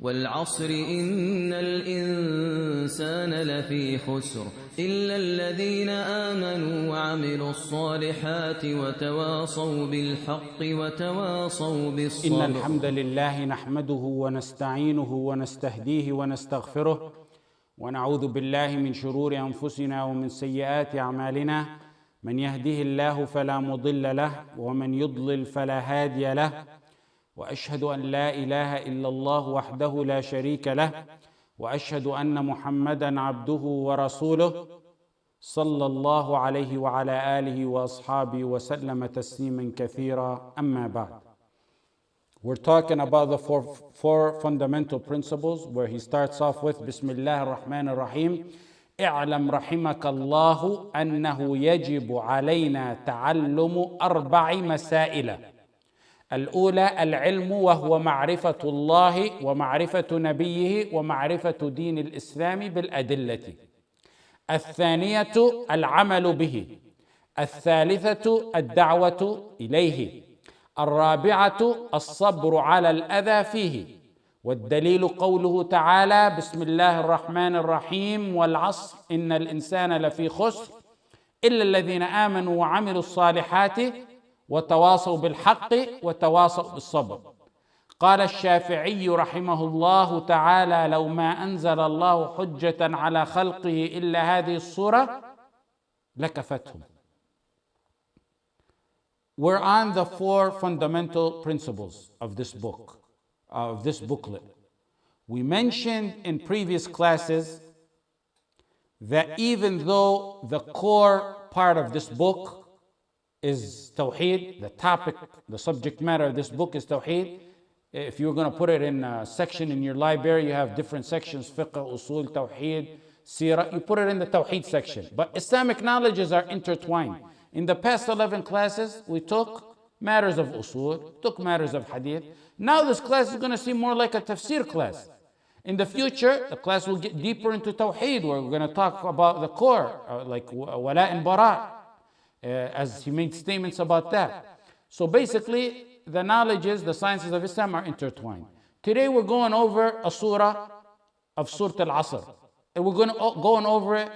والعصر إن الإنسان لفي خسر إلا الذين آمنوا وعملوا الصالحات وتواصوا بالحق وتواصوا بالصبر. إن الحمد لله نحمده ونستعينه ونستهديه ونستغفره ونعوذ بالله من شرور أنفسنا ومن سيئات أعمالنا. من يهده الله فلا مضل له ومن يضلل فلا هادي له، وأشهد أن لا إله إلا الله وحده لا شريك له، وأشهد أن محمدًا عبده ورسوله صلى الله عليه وعلى آله وأصحابه وسلم تسليما كثيرا. أما بعد. We're talking about the four fundamental principles, where he starts off with Bismillah ar-Rahman ar-Rahim. اعلم رحمك الله أنه يجب علينا تعلم 4 مسائل. الأولى العلم، وهو معرفة الله ومعرفة نبيه ومعرفة دين الإسلام بالأدلة. الثانية العمل به. الثالثة الدعوة إليه. الرابعة الصبر على الأذى فيه. والدليل قوله تعالى بسم الله الرحمن الرحيم والعصر إن الإنسان لفي خسر إلا الذين آمنوا وعملوا الصالحات وتواصوا بالحق وتواصوا بالصبر. قال الشافعي رحمه الله تعالى لو ما أنزل الله حجة على خلقه إلا هذه السورة لكفتهم. We're on the 4 fundamental principles of this book, of this booklet. We mentioned in previous classes that even though the core part of this book is Tawheed, the topic, the subject matter of this book is Tawheed. If you're going to put it in a section in your library, you have different sections: Fiqh, Usool, Tawheed, Sirah. You put it in the Tawheed section. But Islamic knowledges are intertwined. In the past 11 classes, we took matters of Usool, took matters of Hadith. Now this class is going to seem more like a Tafsir class. In the future, the class will get deeper into Tawheed, where we're going to talk about the core, like Wala and Bara, as he made statements about that. So basically, the knowledges, the sciences of Islam are intertwined. Today we're going over a surah of Surat Al Asr. And we're going over it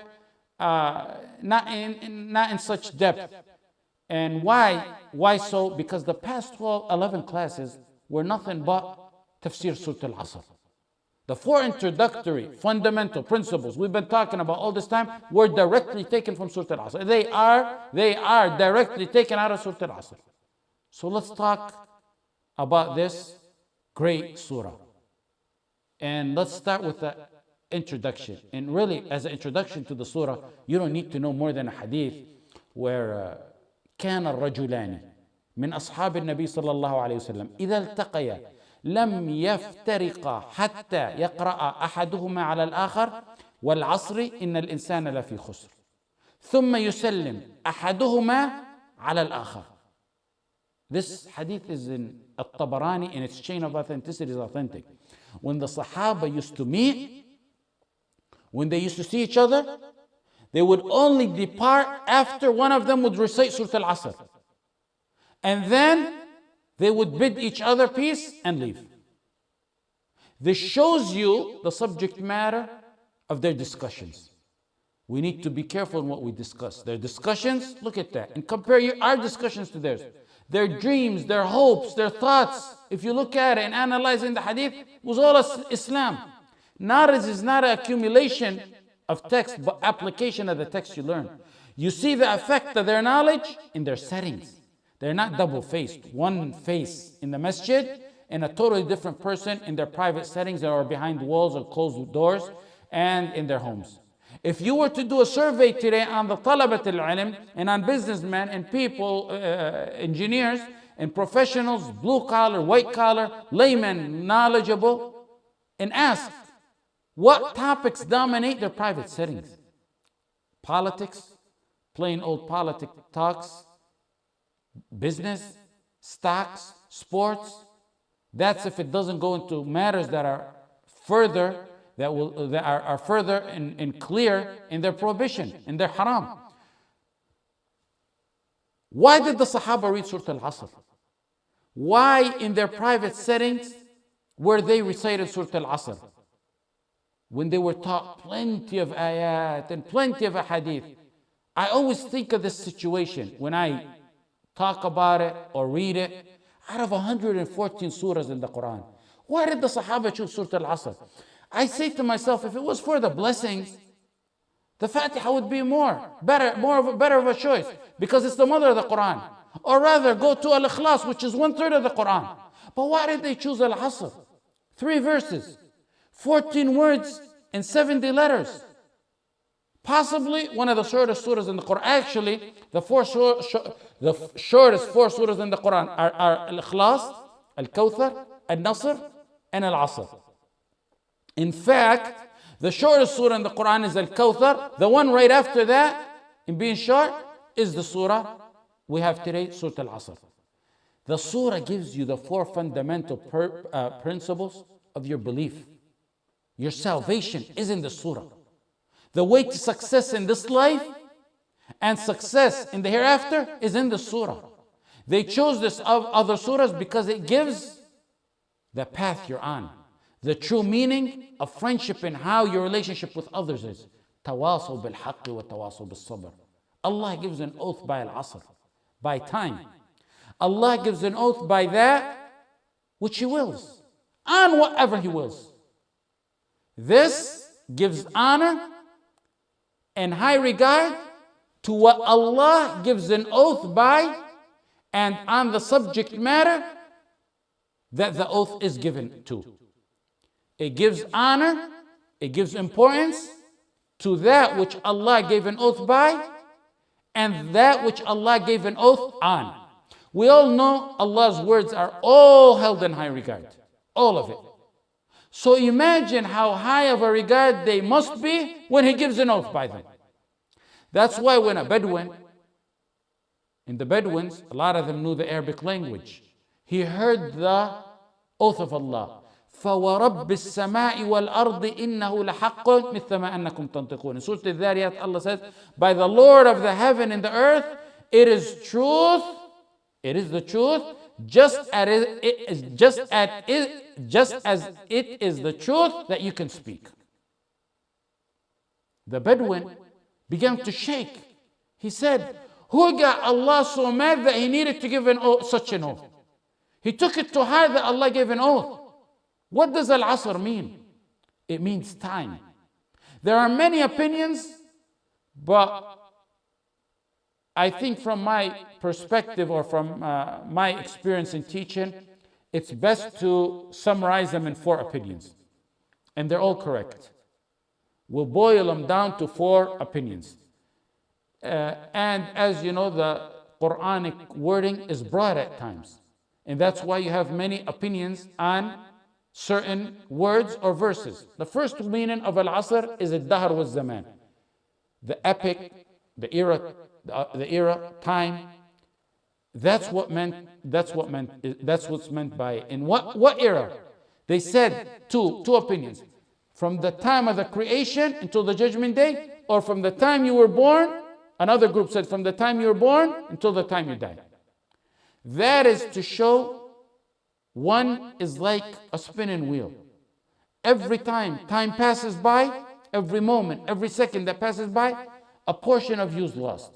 not in such depth. And why? Why so? Because the past 11 classes were nothing but Tafsir Surat Al Asr. The 4 introductory fundamental principles we've been talking about all this time were directly taken from Surat Al Asr. They are directly taken out of Surat Al Asr. So let's talk about this great surah. And let's start with the introduction. And really, as an introduction to the surah, you don't need to know more than a hadith where كان الرجلان من أصحاب النبي صلى الله عليه وسلم إذا التقيا لم يفترقا حتى يقرأ أحدهما على الآخر والعصر إن الإنسان لفي خسر ثم يسلم أحدهما على الآخر. This hadith is in At-Tabarani, and its chain of authenticity is authentic. When the Sahaba used to meet, when they used to see each other, they would only depart after one of them would recite Surat Al Asr. And then they would bid each other peace and leave. This shows you the subject matter of their discussions. We need to be careful in what we discuss. Their discussions, look at that, and compare our discussions to theirs. Their dreams, their hopes, their thoughts, if you look at it and analyze in the hadith, it was all Islam. Knowledge is not an accumulation of text, but application of the text you learn. You see the effect of their knowledge in their settings. They're not double-faced. One face in the masjid and a totally different person in their private settings that are behind walls or closed doors and in their homes. If you were to do a survey today on the Thalathat al-ilm and on businessmen and people, engineers and professionals, blue collar, white collar, laymen, knowledgeable, and ask what topics dominate their private settings. Politics, plain old politic talks, business, stocks, sports. That's if it doesn't go into matters that are further that are further and clear in their prohibition, in their haram. Why did the Sahaba read Surat Al Asr? Why in their private settings where they recited Surat Al Asr, when they were taught plenty of ayat and plenty of hadith. I always think of this situation when I talk about it or read it. Out of 114 surahs in the Qur'an, why did the Sahaba choose Surat Al Asr? I say to myself, if it was for the blessings, the Fatiha would be better of a choice, because it's the mother of the Qur'an. Or rather, go to Al Ikhlas, which is 1/3 of the Qur'an. But why did they choose Al Asr? 3 verses, 14 words, and 70 letters. Possibly one of the shortest surahs in the Quran. Actually, the shortest 4 surahs in the Quran are Al Ikhlas, Al Kawthar, Al Nasr, and Al Asr. In fact, the shortest surah in the Quran is Al Kawthar. The one right after that, in being short, is the surah we have today, Surat Al Asr. The surah gives you the 4 fundamental principles of your belief. Your salvation is in the surah. The way to success in this life and success in the hereafter is in the surah. They chose this of other surahs because it gives the path you're on, the true meaning of friendship and how your relationship with others is. Tawasaw bil haqqi wa tawasaw bil sabr. Allah gives an oath by al-asr, by time. Allah gives an oath by that which He wills, on whatever He wills. This gives honor and high regard to what Allah gives an oath by, and on the subject matter that the oath is given to. It gives honor, it gives importance to that which Allah gave an oath by, and that which Allah gave an oath on. We all know Allah's words are all held in high regard, all of it. So imagine how high of a regard they must be when He gives an oath by them. That's why when a Bedouin, in the Bedouins, a lot of them knew the Arabic language. He heard the oath of Allah. فَوَرَبِّ السَّمَاءِ وَالْأَرْضِ إِنَّهُ لَحَقٌّ مِثْلَ مَا أَنَّكُمْ تَنْطِقُونَ. In Surah Al-Dhariyat, Allah says, by the Lord of the heaven and the earth, it is truth, it is the truth, just as it is the truth that you can speak. The Bedouin began to shake. He said, who got Allah so mad that he needed to give such an oath? He took it to heart that Allah gave an oath. What does Al Asr mean? It means time. There are many opinions, but I think from my perspective or from my experience in teaching, it's best to summarize them in 4 opinions. And they're all correct. We'll boil them down to 4 opinions. And as you know, the Quranic wording is broad at times. And that's why you have many opinions on certain words or verses. The first meaning of Al Asr is Al-Dahr wa Zaman. The epic, the era, time. That's what's meant by it. In what era? They said two opinions. From the time of the creation until the judgment day, or from the time you were born. Another group said from the time you were born until the time you die. That is to show one is like a spinning wheel. Every time passes by, every moment, every second that passes by, a portion of you is lost.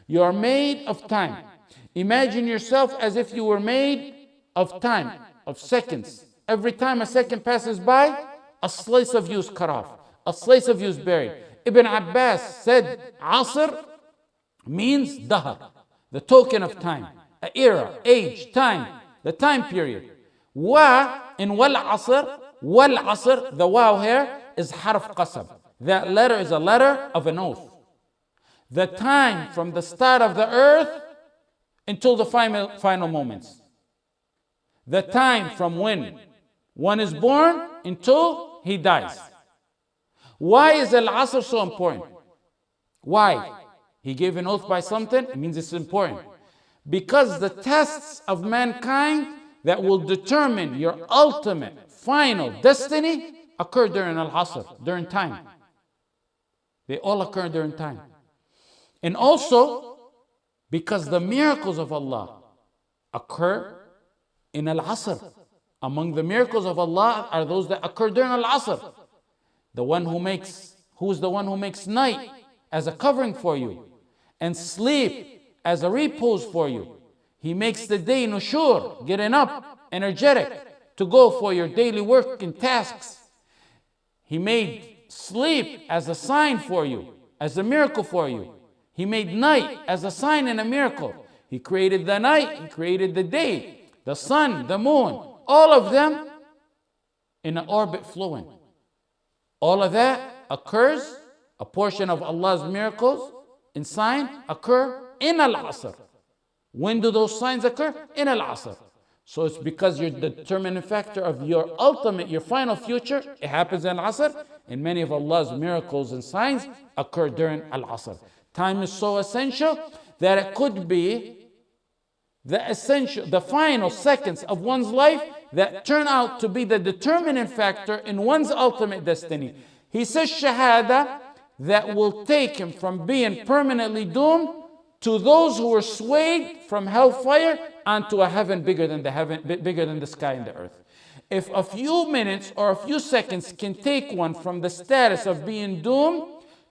You are made of time. Imagine yourself as if you were made of time, of seconds. Every time a second passes by, a slice of you is cut off. A slice of you is buried. Ibn Abbas said, Asr means dahr, the token of time, an era, age, time, the time period. Wa in wal asr, the waw here is harf qasam. That letter is a letter of an oath. The time from the start of the earth until the final moments. The time from when one is born until he dies. Why is Al Asr so important? Why? He gave an oath by something, it means it's important. Because the tests of mankind that will determine your ultimate, final destiny occur during Al Asr, during time. They all occur during time. And also, because the miracles of Allah occur in Al Asr. Among the miracles of Allah are those that occur during Al Asr. Who's the one who makes night as a covering for you, and sleep as a repose for you. He makes the day nushur, getting up, energetic, to go for your daily work and tasks. He made sleep as a sign for you, as a miracle for you. He made night as a sign and a miracle. He created the night, He created the day, the sun, the moon, all of them in an orbit flowing. All of that occurs, a portion of Allah's miracles and sign occur in Al Asr. When do those signs occur? In Al Asr. So it's because you're the determining factor of your ultimate, your final future. It happens in Al Asr, and many of Allah's miracles and signs occur during Al Asr. Time is so essential that it could be the final seconds of one's life that turn out to be the determining factor in one's ultimate destiny. He says shahada that will take him from being permanently doomed to those who were swayed from hellfire onto a heaven bigger than the sky and the earth. If a few minutes or a few seconds can take one from the status of being doomed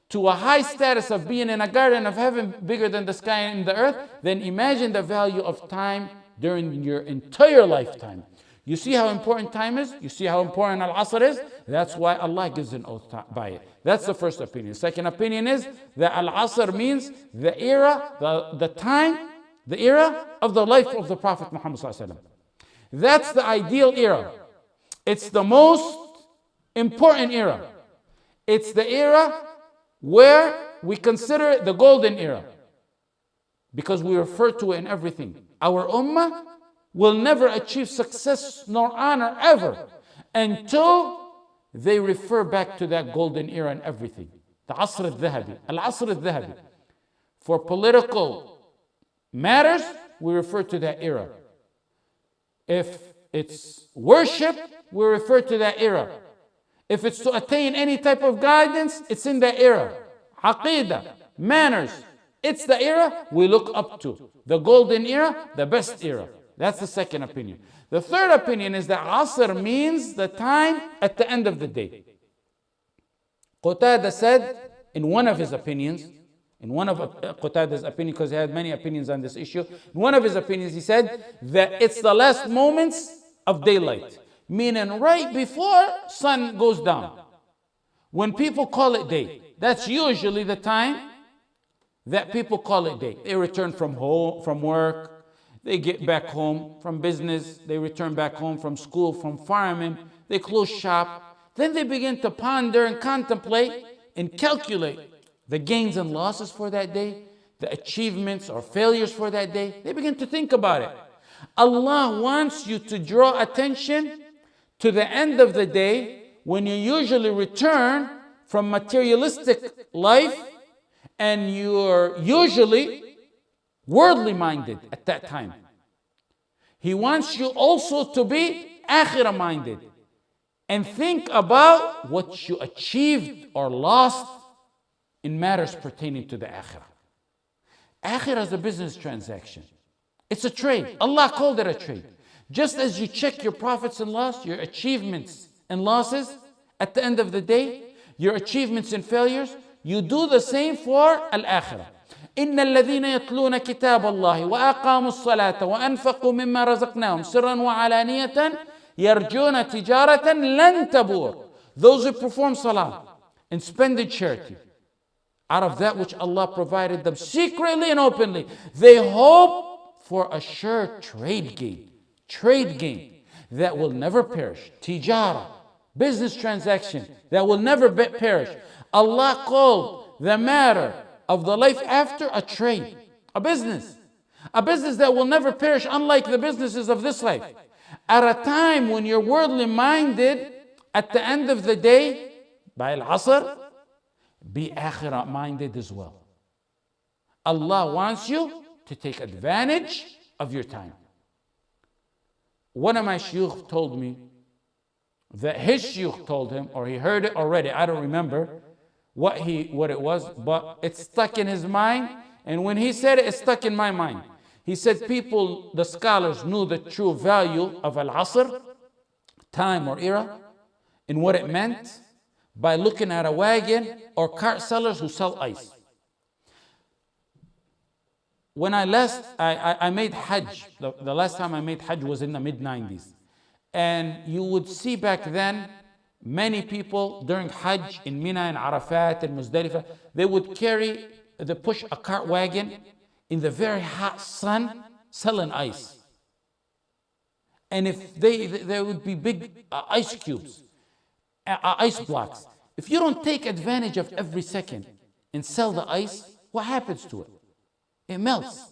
to a high status of being in a garden of heaven bigger than the sky and the earth, then imagine the value of time during your entire lifetime. You see how important time is? You see how important Al Asr is? That's why Allah gives an oath by it. That's the first opinion. Second opinion is that Al Asr means the era, the time, the era of the life of the Prophet Muhammad ﷺ. That's the ideal era. It's the most important era. It's the era where we consider it the golden era, because we refer to it in everything. Our ummah will never achieve success nor honor ever until they refer back to that golden era in everything. The Asr al-Dhahabi, Al-Asr al-Dhahabi. For political matters, we refer to that era. If it's worship, we refer to that era. If it's to attain any type of guidance, it's in that era. Aqidah, manners, it's the era we look up to. The golden era, the best era. That's the second opinion. The third opinion is that Asr means the time at the end of the day. Qutadah said in one of his opinions, in one of Qutadah's opinions, because he had many opinions on this issue, in one of his opinions he said that it's the last moments of daylight, meaning right before sun goes down. When people call it day, that's usually the time that people call it day. They return from home, from work, they get back home from business, they return back home from school, from farming, they close shop. Then they begin to ponder and contemplate and calculate the gains and losses for that day, the achievements or failures for that day. They begin to think about it. Allah wants you to draw attention to the end of the day when you usually return from materialistic life and you're usually worldly minded at that time. He wants you also to be akhirah minded and think about what you achieved or lost in matters pertaining to the akhirah. Akhirah is a business transaction. It's a trade. Allah called it a trade. Just as you check your profits and loss, your achievements and losses at the end of the day, your achievements and failures, you do the same for al-akhirah. إن الذين يتلون كتاب الله وأقاموا الصلاة وأنفقوا مما رزقناهم سرا وعلانية يرجون تجارة لن تبور. Those who perform salah and spend in charity out of that which Allah provided them secretly and openly, they hope for a sure trade gain that will never perish. Tijara, business transaction that will never perish. Allah called the matter of the life after a trade, a business that will never perish, unlike the businesses of this life. At a time when you're worldly minded, at the end of the day, by Al-Asr, be akhirah minded as well. Allah wants you to take advantage of your time. One of my shuyukh told me that his shuyukh told him, or he heard it already, I don't remember what it was, but it stuck in his mind, and when he said it, it stuck in my mind. He said the scholars knew the true value of Al-Asr time or era in what it meant by looking at a wagon or cart sellers who sell ice. When I made Hajj, the last time I made Hajj was in the mid-90s. And you would see back then, many people during Hajj in Mina and Arafat and Muzdalifah, they would push a cart wagon in the very hot sun selling ice. And if there would be big ice cubes, ice blocks. If you don't take advantage of every second and sell the ice, what happens to it? It melts.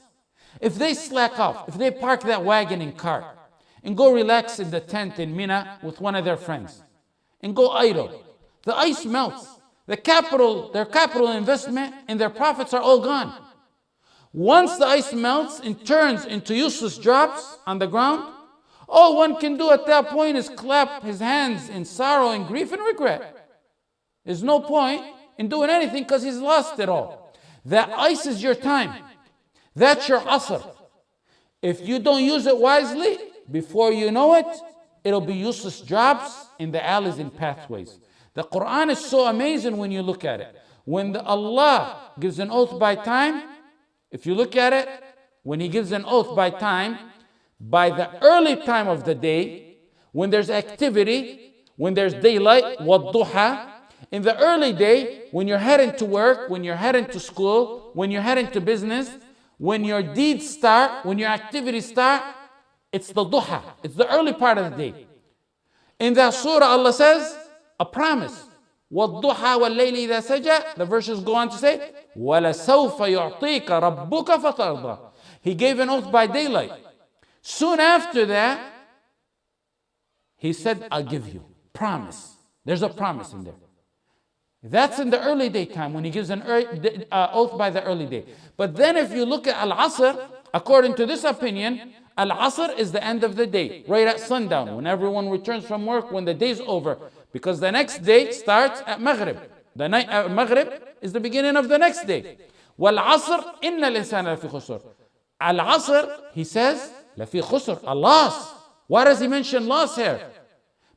If they slack off, if they park that wagon and cart and go relax in the tent in Mina with one of their friends and go idle, the ice melts. Their capital investment and their profits are all gone. Once the ice melts and turns into useless drops on the ground, all one can do at that point is clap his hands in sorrow and grief and regret. There's no point in doing anything because he's lost it all. That ice is your time. That's your asr. If you don't use it wisely, before you know it, it'll be useless drops in the alleys and pathways. The Qur'an is so amazing when you look at it. When Allah gives an oath by time, if you look at it, when He gives an oath by time, by the early time of the day, when there's activity, when there's daylight, وَالضُّحَى, in the early day, when you're heading to work, when you're heading to school, when you're heading to business, when your deeds start, when your activities start, it's the duha. It's the early part of the day. In that surah, Allah says, a promise. وَالضُّحَى وَاللَّيْلِ إِذَا سَجَى. The verses go on to say, وَلَسَوْفَ يُعْطِيكَ رَبُّكَ فَتَرْضَى. He gave an oath by daylight. Soon after that, He said, I'll give you. Promise. There's a promise in there. That's in the early daytime when He gives an oath by the early day. But then if you look at Al Asr, according to this opinion, Al Asr is the end of the day, right at sundown, when everyone returns from work, when the day's over. Because the next day starts at Maghrib. The night at Maghrib is the beginning of the next day. Wal Asr, inna al-insana lafi khusr. Al Asr, He says, lafi khusr, a loss. Why does He mention loss here?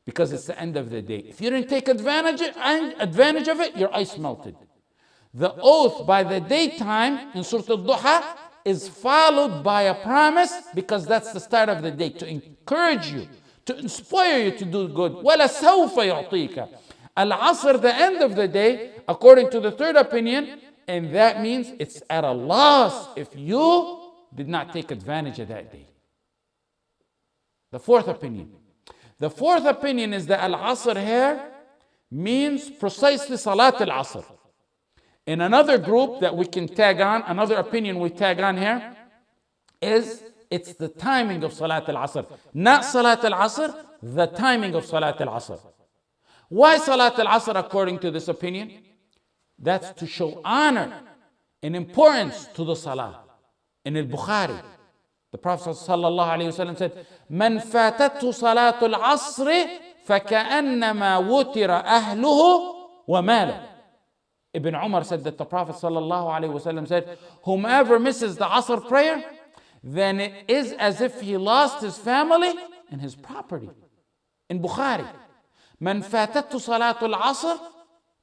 Because it's the end of the day. If you didn't take advantage of it, your ice melted. The oath by the daytime in Surat Al-Duha is followed by a promise, because that's the start of the day, to encourage you, to inspire you to do good. وَلَسَوْفَ يُعْطِيكَ. Al-Asr, the end of the day, according to the third opinion, and that means it's at a loss if you did not take advantage of that day. The fourth opinion. The fourth opinion is that Al-Asr here means precisely Salat Al Asr. In another group that we can tag on, another opinion we tag on here, is it's the timing of Salat Al Asr. Not Salat Al Asr, the timing of Salat Al Asr. Why Salat Al Asr according to this opinion? That's to show honor and importance to the Salah. In Al-Bukhari, the Prophet ﷺ said, "Man fatathu salatul asri, فكأنما وتر أهله وماله." Ibn Umar said that the Prophet ﷺ said, whomever misses the Asr prayer, then it is as if he lost his family and his property. In Bukhari, "Man fatathu salatul asr,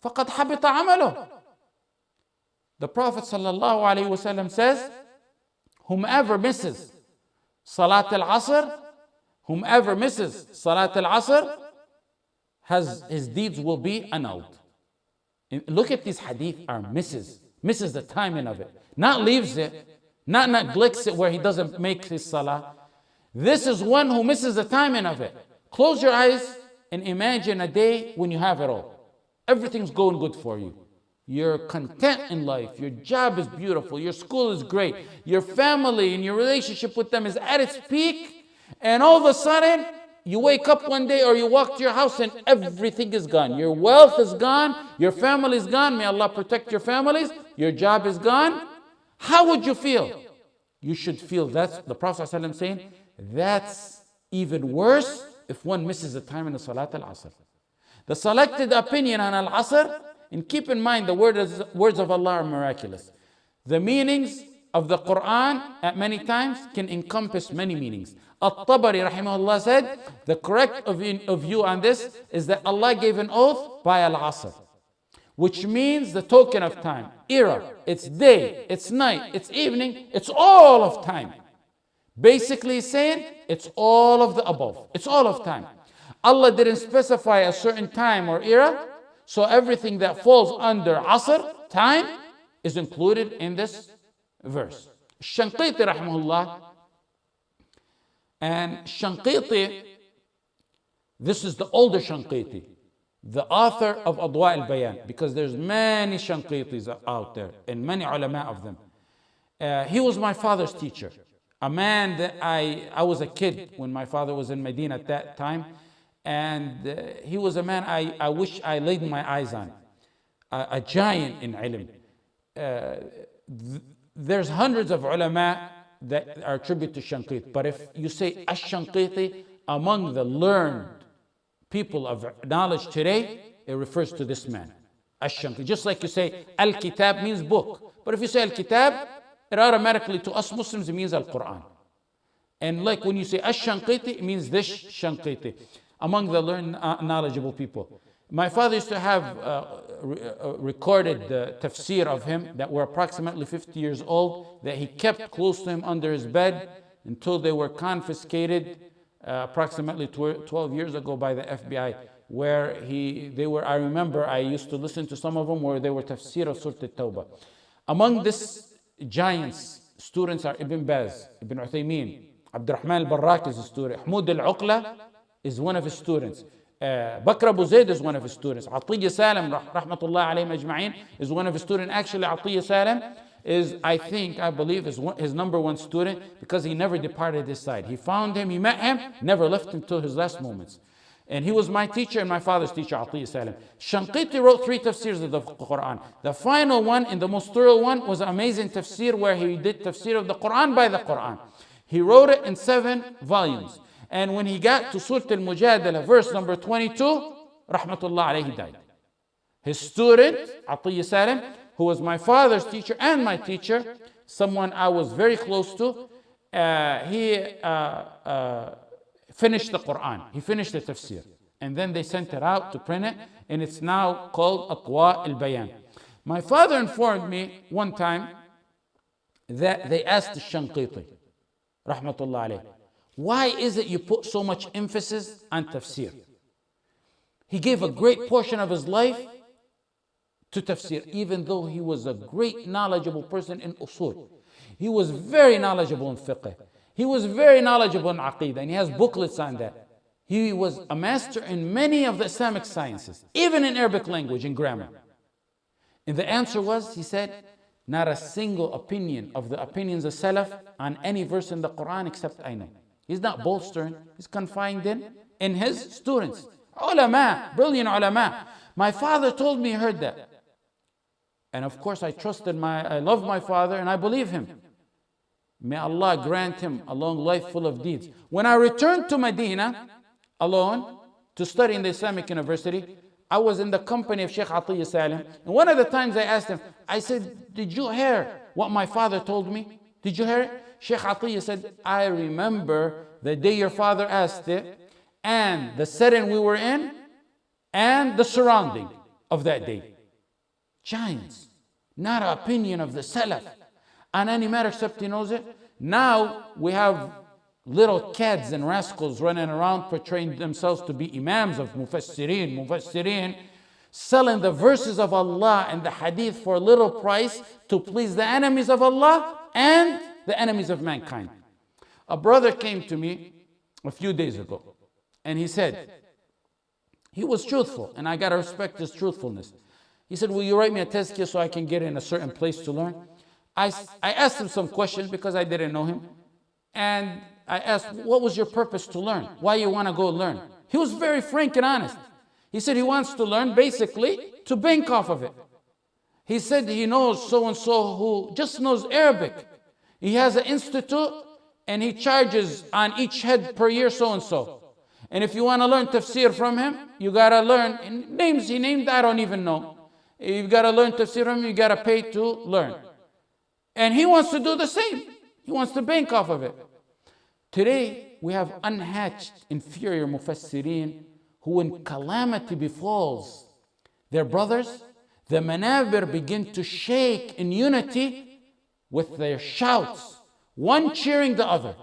فقد حبط عمله." The Prophet ﷺ says, whomever misses Salat Al Asr, whomever misses Salat Al Asr, his deeds will be annulled. And look at these hadith are misses the timing of it. Not leaves it, not neglects it where he doesn't make his salah. This is one who misses the timing of it. Close your eyes and imagine a day when you have it all. Everything's going good for you. You're content in life. Your job is beautiful. Your school is great. Your family and your relationship with them is at its peak. And all of a sudden, you wake up one day or you walk to your house and everything is gone. Your wealth is gone. Your family is gone. May Allah protect your families. Your job is gone. How would you feel? You should feel that's the Prophet ﷺ saying, that's even worse if one misses the time in the Salat Al Asr. The selected opinion on Al Asr, and keep in mind the words of Allah are miraculous. The meanings of the Qur'an at many times can encompass many meanings. At-Tabari rahimahullah said, the correct view on this is that Allah gave an oath by Al Asr, which means the token of time, era, it's day, it's night, it's evening, it's all of time. Basically he's saying it's all of the above, it's all of time. Allah didn't specify a certain time or era, so everything that falls under Asr, time, is included in this verse. Shanqiti rahimahullah, and Shanqiti, this is the older Shanqiti, the author of Adwa al-Bayan, because there's many Shanqitis out there and many ulama of them. He was my father's teacher, a man that I was a kid when my father was in Medina at that time, and he was a man I wish I laid my eyes on, a giant in ilm. There's hundreds of ulama that are attributed to Shanqiti, but if you say Ash-Shanqiti, among the learned people of knowledge today, it refers to this man, Ash-Shanqiti. Just like you say Al-Kitab means book, but if you say Al-Kitab, it automatically to us Muslims it means Al-Quran. And like when you say Ash-Shanqiti, it means this Shanqiti, among the learned knowledgeable people. My father used to have recorded the tafsir of him that were approximately 50 years old, that he kept close to him under his bed until they were confiscated approximately 12 years ago by the FBI, where I remember I used to listen to some of them where they were tafsir of Surat Al-Tawbah. Among these giants, students are Ibn Baz, Ibn Uthaymeen, Abdurrahman al-Barraq is a student, Ahmud al-Uqla is one of his students. Bakr Abu Zayd is one of his students. Atiyya Salam, rahmatullah alayhim ajma'in, is one of his students. Actually, Atiyya Salam is, I believe, his number one student because he never departed his side. He found him, he met him, never left him till his last moments. And he was my teacher and my father's teacher, Atiyya Salam. Shanqiti wrote 3 tafsirs of the Qur'an. The final one, and the most thorough one, was an amazing tafsir where he did tafsir of the Qur'an by the Qur'an. He wrote it in 7 volumes. And when he got to Surat Al-Mujadala, verse number 22, rahmatullah alayhi, he died. His student, Atiyya Salam, who was my father's teacher and my teacher, someone I was very close to, he finished the Qur'an. He finished the tafsir. And then they sent it out to print it, and it's now called Adwa al-Bayan. My father informed me one time that they asked the Shanqiti, rahmatullah alayhi, why is it you put so much emphasis on tafsir? He gave a great portion of his life to tafsir, even though he was a great knowledgeable person in Usool. He was very knowledgeable in fiqh. He was very knowledgeable in aqeedah, and he has booklets on that. He was a master in many of the Islamic sciences, even in Arabic language and grammar. And the answer was, he said, not a single opinion of the opinions of Salaf on any verse in the Qur'an except I know. He's not bolstering, he's confined in his students. Ulama, brilliant ulama. My father told me he heard that. And of course I love my father and I believe him. May Allah grant him a long life full of deeds. When I returned to Medina alone to study in the Islamic University, I was in the company of Sheikh Atiyya Salam. And one of the times I asked him, I said, did you hear what my father told me? Did you hear it? Sheikh Atiyya said, I remember the day your father asked it, and the setting we were in, and the surrounding of that day. Giants, not an opinion of the Salaf on any matter except he knows it. Now we have little cads and rascals running around portraying themselves to be imams of mufassirin, selling the verses of Allah and the hadith for a little price to please the enemies of Allah and the enemies of mankind. A brother came to me a few days ago, and he said, he was truthful, and I gotta respect his truthfulness. He said, will you write me a tazkiyah so I can get in a certain place to learn? I asked him some questions because I didn't know him, and I asked, what was your purpose to learn? Why you want to go learn? He was very frank and honest. He said he wants to learn basically to bank off of it. He said he knows so-and-so who just knows Arabic. He has an institute and he charges on each head per year so-and-so. And if you want to learn tafsir from him, you got to learn. And names he named, I don't even know. You've got to learn tafsir from him, you got to pay to learn. And he wants to do the same. He wants to bank off of it. Today, we have unhatched, inferior mufassirin who, when calamity befalls their brothers, the manabir begin to shake in unity with their shouts, one cheering the other,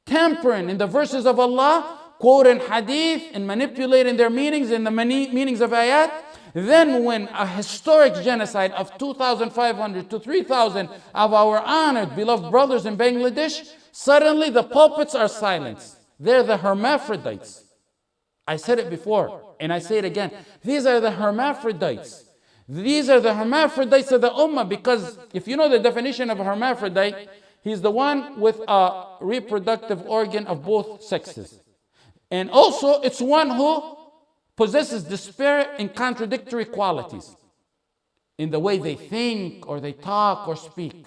tampering in the verses of Allah, quoting hadith and manipulating their meanings and the meanings of ayat. Then when a historic genocide of 2,500 to 3,000 of our honored, beloved brothers in Bangladesh, suddenly the pulpits are silenced. They're the hermaphrodites. I said it before, and I say it again. These are the hermaphrodites. These are the hermaphrodites of the ummah, because if you know the definition of a hermaphrodite, he's the one with a reproductive organ of both sexes. And also, it's one who possesses disparate and contradictory qualities in the way they think or they talk or speak.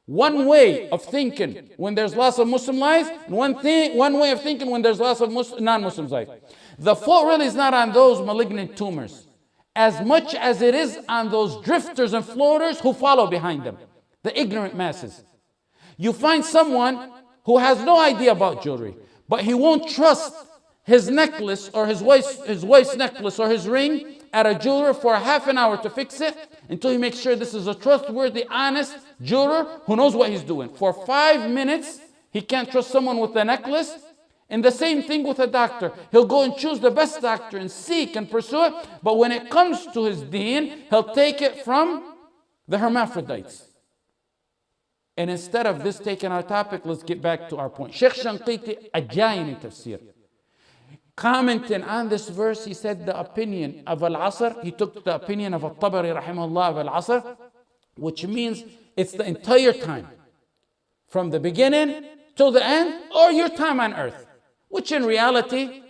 One way of thinking when there's lots of Muslim lives, and one way of thinking when there's lots of non-Muslim lives. The fault really is not on those malignant tumors, as much as it is on those drifters and floaters who follow behind them, the ignorant masses. You find someone who has no idea about jewelry, but he won't trust his necklace or his wife's necklace or his ring at a jeweler for a half an hour to fix it until he makes sure this is a trustworthy, honest jeweler who knows what he's doing. For 5 minutes, he can't trust someone with a necklace. And the same thing with a doctor. He'll go and choose the best doctor and seek and pursue it. But when it comes to his deen, he'll take it from the hermaphrodites. And instead of this taking our topic, let's get back to our point. Sheikh Shanqiti, Ajayin in Tafsir, commenting on this verse, he said the opinion of Al Asr, he took the opinion of Al-Tabari rahimahullah of Al Asr, which means it's the entire time, from the beginning till the end, or your time on earth, which in reality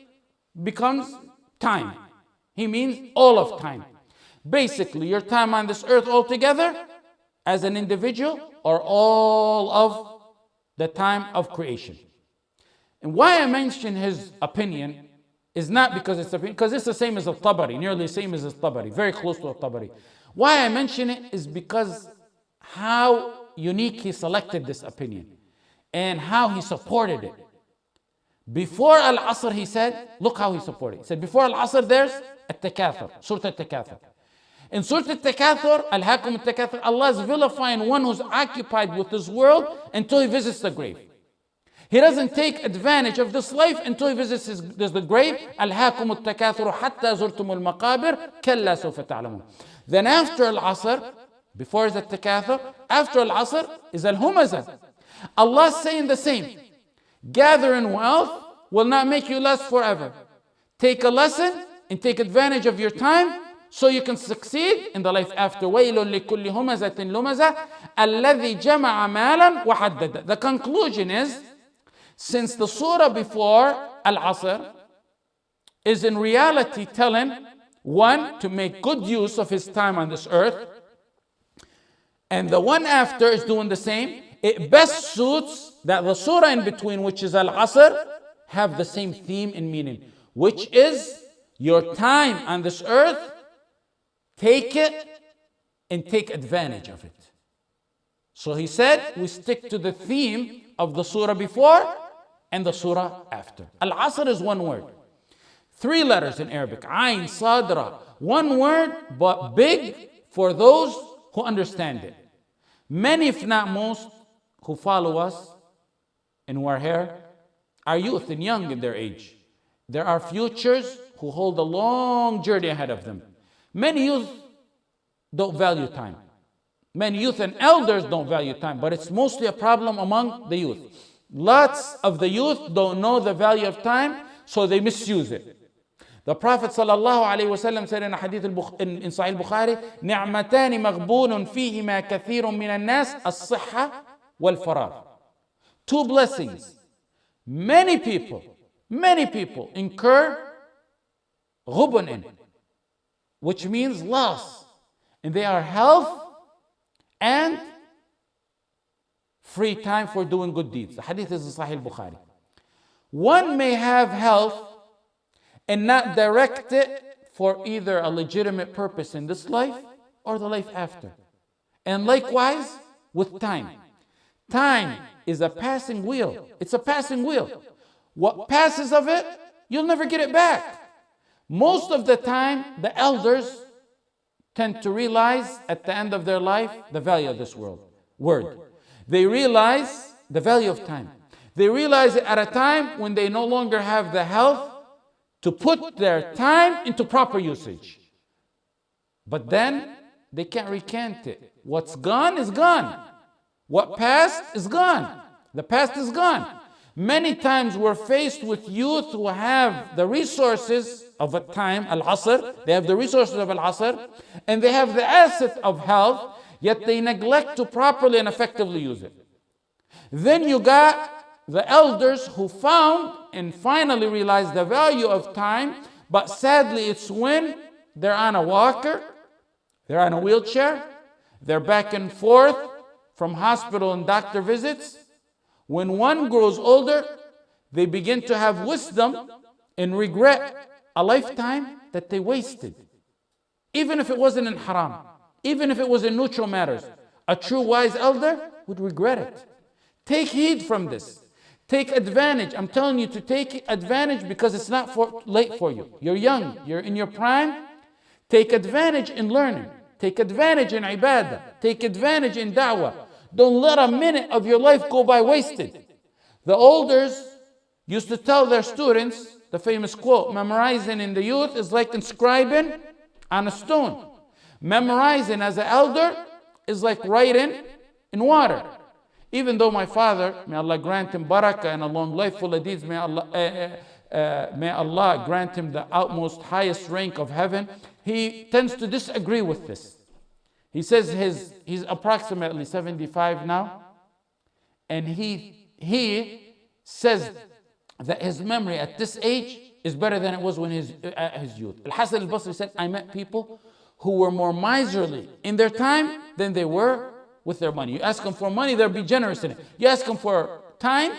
becomes time. He means all of time. Basically, your time on this earth altogether as an individual, or all of the time of creation. And why I mention his opinion is not because it's opinion, because it's the same as Al-Tabari, nearly the same as Al-Tabari, very close to Al-Tabari. Why I mention it is because how unique he selected this opinion and how he supported it. Before Al Asr, he said, look how he supported it. He said, before Al Asr, there's At-Takathur, Surat Al-Takathur. In Surat Al-Takathur, Al-Hakum Al-Takathur, Allah is vilifying one who's occupied with this world until he visits the grave. He doesn't take advantage of this life until he visits the grave. Al-Hakum Al-Takathur hatta zurtum al-maqabir kalla sawfa ta'lamun. Then after Al-Asr, before is Al-Takathur, after Al-Asr is Al-Humazah. Allah is saying the same. Gathering wealth will not make you last forever. Take a lesson and take advantage of your time so you can succeed in the life after. وَيْلٌ لِكُلِّ هُمَزَةٍ لُمَزَةٍ الَّذِي جَمَعَ مَالًا وَحَدَّدَ. The conclusion is, since the surah before Al-Asr is in reality telling one to make good use of his time on this earth, and the one after is doing the same, it best suits that the surah in between, which is Al-Asr, have the same theme and meaning, which is your time on this earth, take it and take advantage of it. So he said, we stick to the theme of the surah before and the surah after. Al-Asr is one word. 3 letters in Arabic. Ain, Sadra. One word, but big for those who understand it. Many, if not most, who follow us and who are here are youth and young in their age. There are futures who hold a long journey ahead of them. Many youth don't value time. Many youth and elders don't value time, but it's mostly a problem among the youth. Lots of the youth don't know the value of time, so they misuse it. The Prophet ﷺ said in a hadith in Sahih Bukhari, نِعْمَتَانِ مَغْبُونٌ فِيهِمَا كَثِيرٌ مِنَ النَّاسِ الصِّحَّةِ وَالْفَرَاغِ. 2 blessings. Many people incur غُبُنٍ in, which means loss. And they are health and free time for doing good deeds. The hadith is in Sahih Bukhari. One may have health and not direct it for either a legitimate purpose in this life or the life after. And likewise, with time. Time is a passing wheel. It's a passing wheel. What passes of it, you'll never get it back. Most of the time, the elders tend to realize at the end of their life the value of this word. They realize the value of time. They realize it at a time when they no longer have the health to put their time into proper usage. But then they can't recant it. What's gone is gone. What passed is gone. The past is gone. Many times we're faced with youth who have the resources of a time, Al Asr, they have the resources of Al Asr, and they have the asset of health, yet they neglect to properly and effectively use it. Then you got the elders who found and finally realized the value of time, but sadly it's when they're on a walker, they're on a wheelchair, they're back and forth from hospital and doctor visits. When one grows older, they begin to have wisdom and regret a lifetime that they wasted. Even if it wasn't in haram, even if it was in neutral matters, a true wise elder would regret it. Take heed from this. Take advantage. I'm telling you to take advantage because it's not late for you. You're young, you're in your prime. Take advantage in learning. Take advantage in ibadah. Take advantage in da'wah. Don't let a minute of your life go by wasted. The elders used to tell their students the famous quote, memorizing in the youth is like inscribing on a stone. Memorizing as an elder is like writing in water. Even though my father, may Allah grant him barakah and a long life full of deeds, may Allah grant him the utmost highest rank of heaven, he tends to disagree with this. He says he's approximately 75 now, and he says that his memory at this age is better than it was when his youth. Al-Hasan al-Basri said, I met people who were more miserly in their time than they were with their money. You ask them for money, they'll be generous in it. You ask them for time,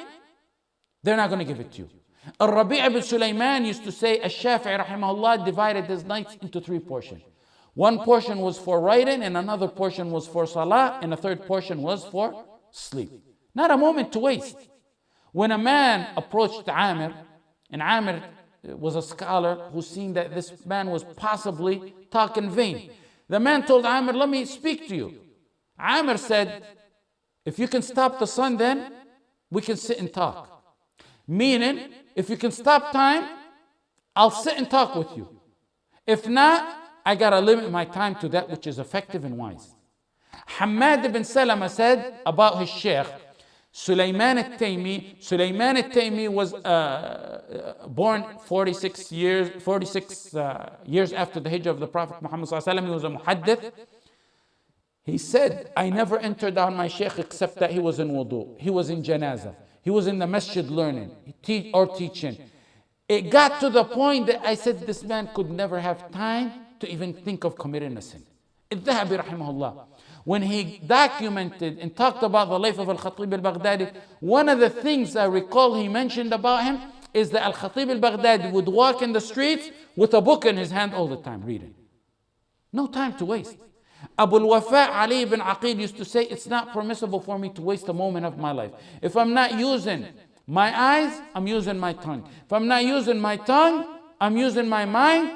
they're not going to give it to you. Al-Rabi' ibn Sulaiman used to say, Al-Shafi'i rahimahullah divided his nights into 3 portions. One portion was for writing, and another portion was for salah, and a third portion was for sleep. Not a moment to waste. When a man approached Amir, and Amir was a scholar who seen that this man was possibly talking vain. The man told Amir, let me speak to you. Amir said, if you can stop the sun, then we can sit and talk. Meaning, if you can stop time, I'll sit and talk with you. If not, I gotta limit my time to that which is effective and wise. Hamad ibn Salama said about his sheikh, Sulaiman al-Taymi. Sulaiman al-Taymi was born 46 years after the hijrah of the Prophet Muhammad sallallahu alaihi wasallam. He was a muhaddith. He said, I never entered on my sheikh except that he was in wudu. He was in janazah. He was in the masjid learning or teaching. It got to the point that I said this man could never have time to even think of committing a sin. Al-Dhahabi rahimahullah, when he documented and talked about the life of Al-Khatib al-Baghdadi, one of the things I recall he mentioned about him is that Al-Khatib al-Baghdadi would walk in the streets with a book in his hand all the time, reading. No time to waste. Abu al-Wafa Ali ibn Aqil used to say, it's not permissible for me to waste a moment of my life. If I'm not using my eyes, I'm using my tongue. If I'm not using my tongue, I'm using my mind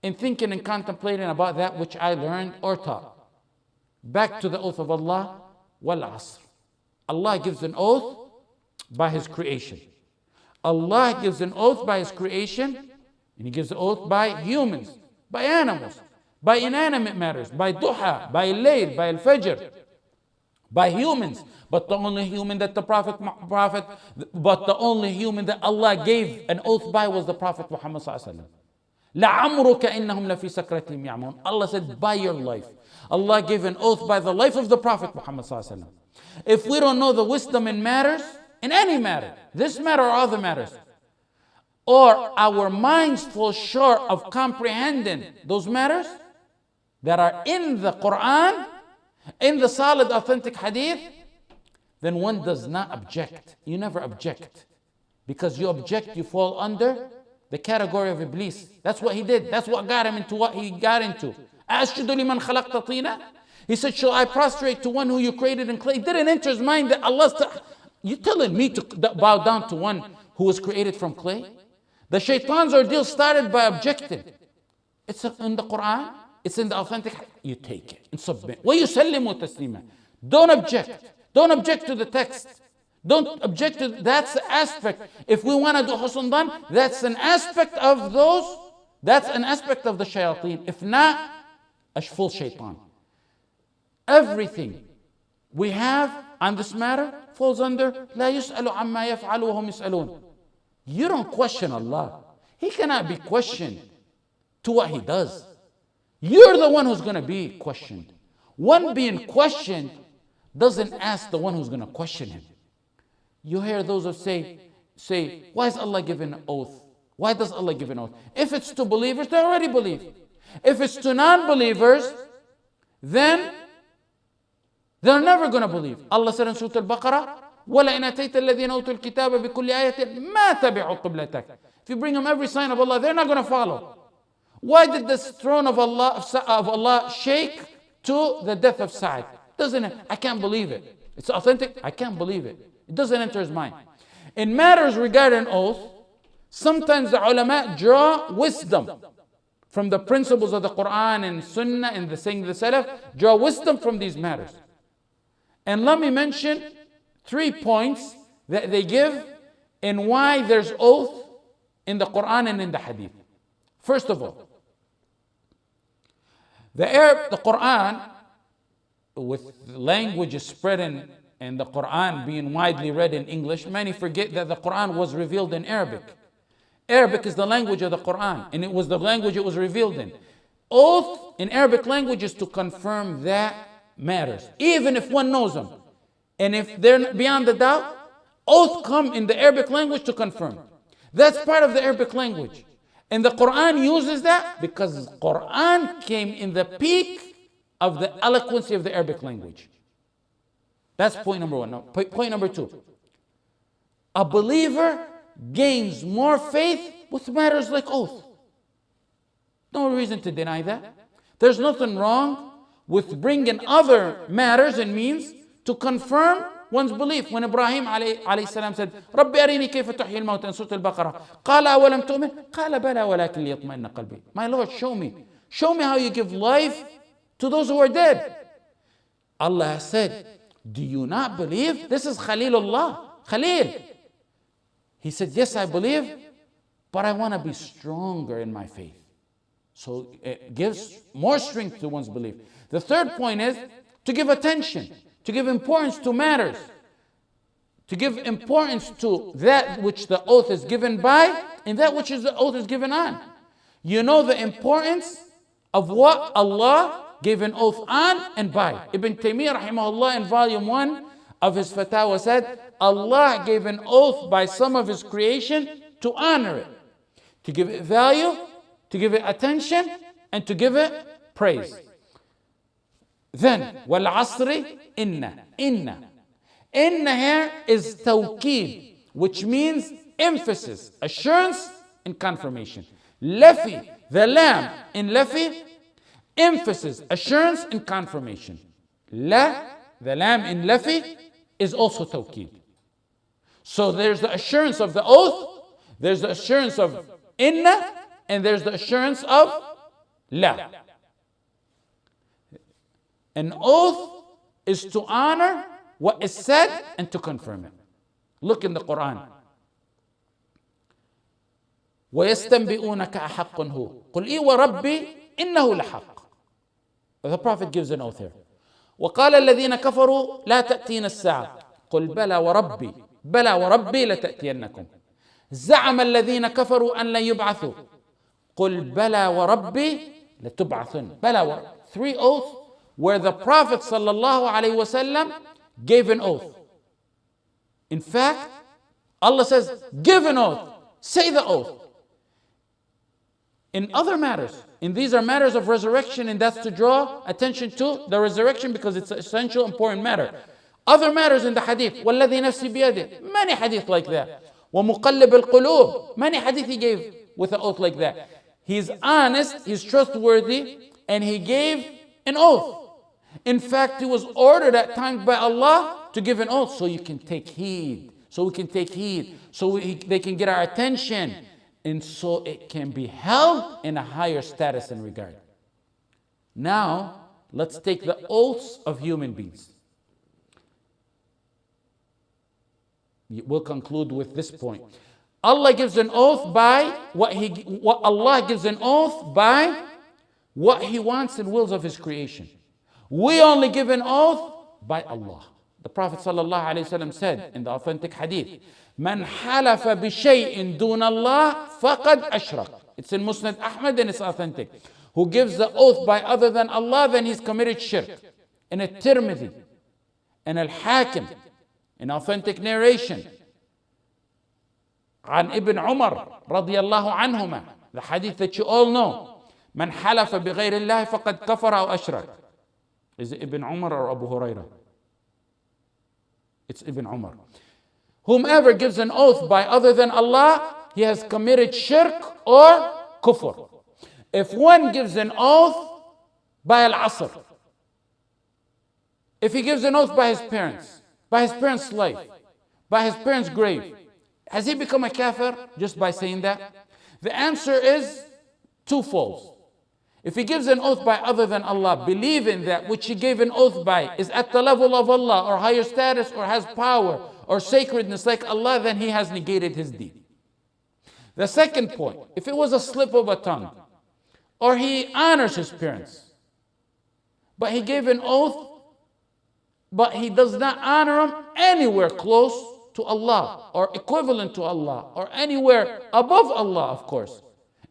in thinking and contemplating about that which I learned or taught. Back to the oath of Allah, wal asr. Allah gives an oath by His creation. Allah gives an oath by His creation, and He gives an oath by humans, by animals, by inanimate matters, by duha, by layl, by al-fajr, by humans. But the only human that the only human that Allah gave an oath by was the Prophet Muhammad sallallahu alaihi wasallam. لَعَمْرُكَ إِنَّهُمْ لَفِي سَكْرَتِهِمْ يَعْمَهُونَ. Allah said, by your life. Allah gave an oath by the life of the Prophet Muhammad sallallahu alaihi wasallam. If we don't know the wisdom in matters, in any matter, this matter or other matters, or our minds fall short of comprehending those matters that are in the Qur'an, in the solid authentic hadith, then one does not object. You never object. Because you object, you fall under the category of Iblis. That's what he did. That's what got him into what he got into. أَأَسْجُدُ لِمَنْ خَلَقْتَ طِينًا. He said, shall I prostrate to one who you created in clay? It didn't enter his mind that Allah's... You telling me to bow down to one who was created from clay? The shaitan's ordeal started by objecting. It's in the Qur'an, it's in the authentic. You take it and submit. وَيُسَلِّمُ تَسْلِيمًا. Don't object. Don't object to the text. Don't object to... That's the aspect. If we want to do husn dhan, that's an aspect of those. That's an aspect of the shayateen. If not, a full shaitan. Everything we have on this matter falls under لا يسأل عما يفعل وهم يسألون. You don't question Allah. He cannot be questioned to what He does. You're the one who's going to be questioned. One being questioned doesn't ask the one who's going to question him. You hear those who say, why is Allah giving an oath? Why does Allah give an oath? If it's to believers, they already believe. If it's to non-believers, then they're never going to believe. Allah said in Surat Al-Baqarah, وَلَئِنْ أَتَيْتَ الَّذِينَ أُوتُوا الْكِتَابَ بِكُلِّ آيَةٍ مَا تَبِعُوا قِبْلَتَكَ. If you bring them every sign of Allah, they're not going to follow. Why did the throne of Allah shake to the death of Sa'd? Doesn't it? I can't believe it. It's authentic. I can't believe it. It doesn't enter his mind. In matters regarding oath, sometimes the ulama draw wisdom from the principles of the Qur'an and Sunnah and the saying of the Salaf, draw wisdom from these matters. And let me mention 3 points that they give in why there's oath in the Qur'an and in the Hadith. First of all, the Qur'an, with languages spreading and the Qur'an being widely read in English, many forget that the Qur'an was revealed in Arabic. Arabic is the language of the Qur'an, and it was the language it was revealed in. Oath in Arabic language is to confirm that matters, even if one knows them. And if they're beyond the doubt, oath come in the Arabic language to confirm. That's part of the Arabic language. And the Qur'an uses that because the Qur'an came in the peak of the eloquency of the Arabic language. That's point number one. Now, point number two. A believer gains more faith with matters like oath. No reason to deny that. There's nothing wrong with bringing other matters and means to confirm one's belief. When Ibrahim alayhi salam said, رَبِّ أَرِينِي كَيْفَ تُحْيِي الْمَوْتَى in Surat Al-Baqarah, قَالَ أَوَلَمْ تُؤْمِنْ قَالَ بَلَى وَلَكِنْ لِيَطْمَئِنَّ قَلْبِي. My Lord, show me how you give life to those who are dead. Allah said, do you not believe? This is Khalilullah, Khalil. He said, yes, I believe, but I want to be stronger in my faith. So it gives more strength to one's belief. The third point is to give attention, to give importance to matters, to give importance to that which the oath is given by and that which the oath is given on. You know the importance of what Allah gave an oath on and by. Ibn Taymiyyah rahimahullah in volume 1 of his fatwa said, Allah gave an oath by some of His creation to honor it, to give it value, to give it attention, and to give it praise. Then, wal asri inna. Inna here is tawkeed, which means emphasis, assurance, and confirmation. Lafi, the lam in lafi, emphasis, assurance, and confirmation. La, the lam in lafi, is also tawkeed. So there's the assurance of the oath, there's the assurance of inna, and there's the assurance of la. An oath is to honor what is said and to confirm it. Look in the Qur'an. وَيَسْتَنْبِئُونَكَ أَحَقٌّ هُوَ قُلْ إِي وَرَبِّي إِنَّهُ لَحَقٌّ. The Prophet gives an oath here. وَقَالَ الَّذِينَ كَفَرُوا لَا تَأْتِينَ السَّاعَةُ قُلْ بَلَى وَرَبِّي لَتَأْتِيَنَّكُمْ زَعَمَ الَّذِينَ كَفَرُوا أَن لَّن يُبْعَثُوا قُلْ بَلَى وَرَبِّي لَتُبْعَثُنَّ. 3 oaths where the Prophet sallallahu alaihi wasallam gave an oath. In fact, Allah says, give an oath, say the oath. In other matters, and these are matters of resurrection, and that's to draw attention to the resurrection because it's an essential, important matter. Other matters in the hadith, وَالَّذِي نَفْسِي بِيَدِهِ, many hadith like that. وَمُقَلِّبِ الْقُلُوبِ, many hadith he gave with an oath like that. He's honest, he's trustworthy, and he gave an oath. In fact, he was ordered at times by Allah to give an oath so you can take heed. So we can take heed. So they can get our attention. And so it can be held in a higher status and regard. Now, let's take the oaths of human beings. We'll conclude with this point. Allah gives an oath by Allah gives an oath by what He wants and wills of His creation. We only give an oath by Allah. The Prophet ﷺ said in the authentic hadith, "Man halafa bi shay'in dun Allah faqad ashrak." It's in Musnad Ahmad and it's authentic. Who gives the oath by other than Allah, then he's committed shirk. In At-Tirmidhi, in Al-Hakim, in authentic narration, عن Ibn Umar radiyallahu anhuma, the hadith that you all know, "Man halafa bi ghayri Allah faqad kafara aw ashrak." Is it Ibn Umar or Abu Hurairah? It's Ibn Umar. Whomever gives an oath by other than Allah, he has committed shirk or kufr. If one gives an oath by Al Asr, if he gives an oath by his parents' life, by his parents' grave, has he become a kafir just by saying that? The answer is twofold. If he gives an oath by other than Allah, believing that which he gave an oath by is at the level of Allah or higher status or has power or sacredness like Allah, then he has negated his deed. The second point, if it was a slip of a tongue, or he honors his parents, but he gave an oath, but he does not honor them anywhere close to Allah or equivalent to Allah or anywhere above Allah, of course.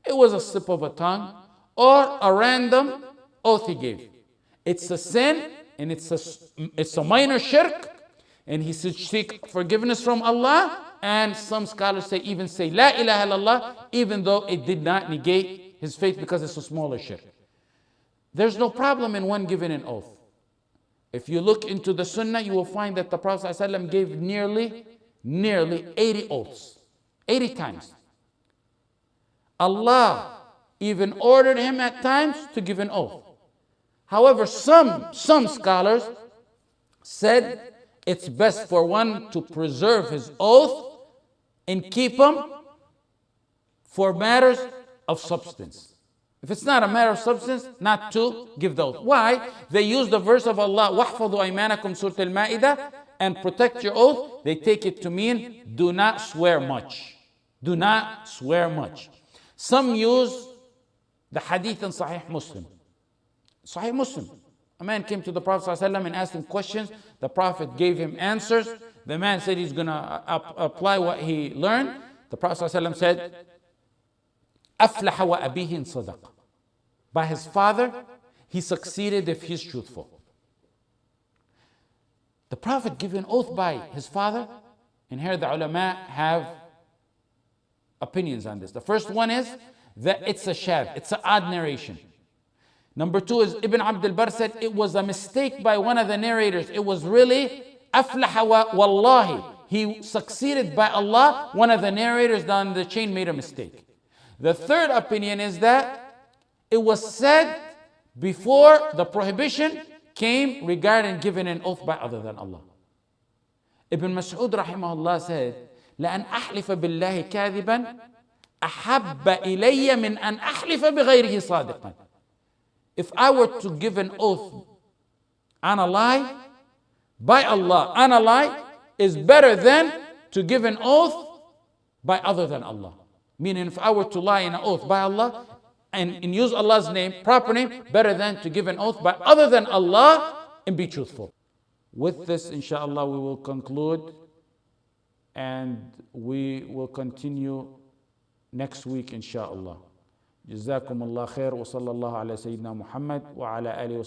It was a slip of a tongue or a random oath he gave. It's a sin and it's a minor shirk, and he should seek forgiveness from Allah. And some scholars even say La ilaha illallah, even though it did not negate his faith because it's a smaller shirk. There's no problem in one giving an oath. If you look into the Sunnah, you will find that the Prophet ﷺ gave nearly 80 oaths, 80 times. Allah even ordered him at times to give an oath. However, some scholars said it's best for one to preserve his oath and keep him for matters of substance. If it's not a matter of substance, not to give the oath. Why? They use the verse of Allah, وَاحْفَظُوا أَيْمَانَكُمْ Surat Al and protect your oath. They take it to mean, do not swear much. Do not swear much. Some use the hadith in Sahih Muslim. Sahih Muslim. A man came to the Prophet ﷺ and asked him questions. The Prophet gave him answers. The man said he's going to apply what he learned. The Prophet ﷺ said, أَفْلَحَ وَأَبِيهِ إِن صَدَقَ. By his father, he succeeded if he's truthful. The Prophet gave an oath by his father, and here the ulama have opinions on this. The first one is that it's a shadh, it's an odd narration. Number two is Ibn Abd al-Barr said it was a mistake by one of the narrators. It was really أَفْلَحَ وَاللَّهِ. He succeeded by Allah. One of the narrators down the chain made a mistake. The third opinion is that it was said before the prohibition came regarding giving an oath by other than Allah. Ibn Mas'ud rahimahullah said, لأن أحلف بالله كاذبا أحب إلي من أن أحلف بغيره صادقا. If I were to give an oath on a lie, by Allah, on a lie, is better than to give an oath by other than Allah. Meaning, if I were to lie in an oath by Allah and use Allah's name, proper name, better than to give an oath by other than Allah and be truthful. With this, inshallah, we will conclude and we will continue next week, inshallah. جزاكم الله خير وصلى الله على سيدنا محمد وعلى آله وصحبه